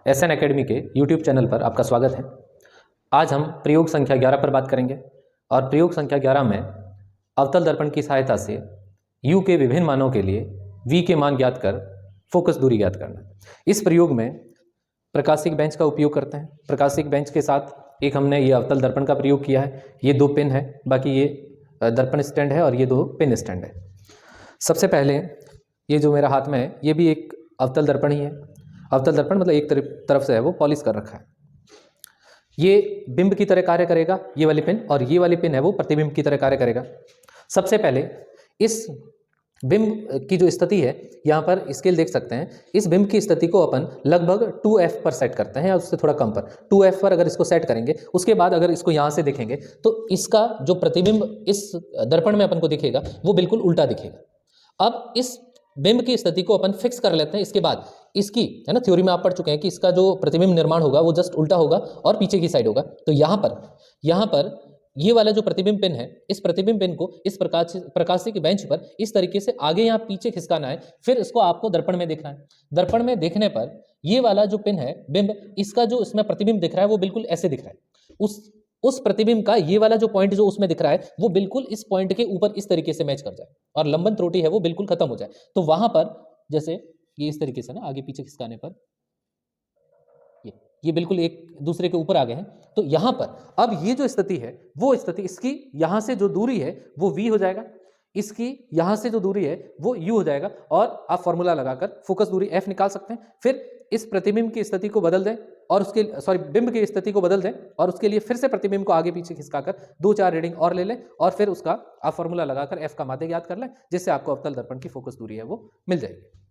SN academy के YouTube channel पर आपका स्वागत है। आज हम प्रयोग संख्या 11 पर बात करेंगे और प्रयोग संख्या 11 में अवतल दर्पण की सहायता से u के विभिन्न मानों के लिए v के मान ज्ञात कर फोकस दूरी ज्ञात करना। इस प्रयोग में प्रकाशिक बेंच का उपयोग करते हैं। प्रकाशिक बेंच के साथ एक हमने ये अवतल दर्पण का प्रयोग किया है। ये दो पिन है, बाकी ये दर्पण स्टैंड है और ये दो पिन स्टैंड है। सबसे पहले ये जो मेरा हाथ में है ये भी एक अवतल दर्पण ही है। अवतल दर्पण मतलब एक तरफ से है वो पॉलिश कर रखा है। ये बिंब की तरह कार्य करेगा ये वाली पिन, और ये वाली पिन है वो प्रतिबिंब की तरह कार्य करेगा। सबसे पहले इस बिंब की जो स्थिति है यहाँ पर स्केल देख सकते हैं। इस बिंब की स्थिति को अपन लगभग 2f पर सेट करते हैं या उससे थोड़ा कम पर। 2f पर अगर इसको सेट करेंगे उसके बाद अगर इसको यहाँ से देखेंगे तो इसका जो प्रतिबिंब इस दर्पण में अपन को दिखेगा वो बिल्कुल उल्टा दिखेगा। अब इस बिंब की स्थिति को अपन फिक्स कर लेते हैं। इसके बाद इसकी है ना, थ्योरी में आप पढ़ चुके हैं कि इसका जो प्रतिबिंब निर्माण होगा वो जस्ट उल्टा होगा और पीछे की साइड होगा। तो यहाँ पर ये वाला जो प्रतिबिंब पिन है, इस प्रतिबिंब पिन को इस प्रकाशिक बेंच पर इस तरीके से आगे यहाँ पीछे खिसकाना है। फिर इसको आपको दर्पण में देखना है। दर्पण में देखने पर ये वाला जो पिन है बिंब, इसका जो इसमें प्रतिबिंब दिख रहा है वो बिल्कुल ऐसे दिख रहा है। उस प्रतिबिंब का ये वाला जो पॉइंट जो उसमें दिख रहा है वो बिल्कुल इस पॉइंट के ऊपर इस तरीके से मैच कर जाए और लंबन त्रुटि है वो बिल्कुल खत्म हो जाए। तो वहां पर जैसे ये इस तरीके से ना आगे पीछे खिसकाने पर ये बिल्कुल एक दूसरे के ऊपर आ गए हैं। तो यहां पर अब ये जो स्थिति है वो स्थिति, इसकी यहां से जो दूरी है वो v हो जाएगा, इसकी यहां से जो दूरी है वो u हो जाएगा, और आप फॉर्मूला लगाकर फोकस दूरी f निकाल सकते हैं। फिर इस प्रतिबिंब की स्थिति को बदल दें और उसके बिंब की स्थिति को बदल दें और उसके लिए फिर से प्रतिबिंब को आगे पीछे खिसकाकर 2-4 रीडिंग और ले लें और फिर उसका आप फॉर्मूला लगाकर f का माध्य ज्ञात कर लें, जिससे आपको अवतल दर्पण की फोकस दूरी है वो मिल जाएगी।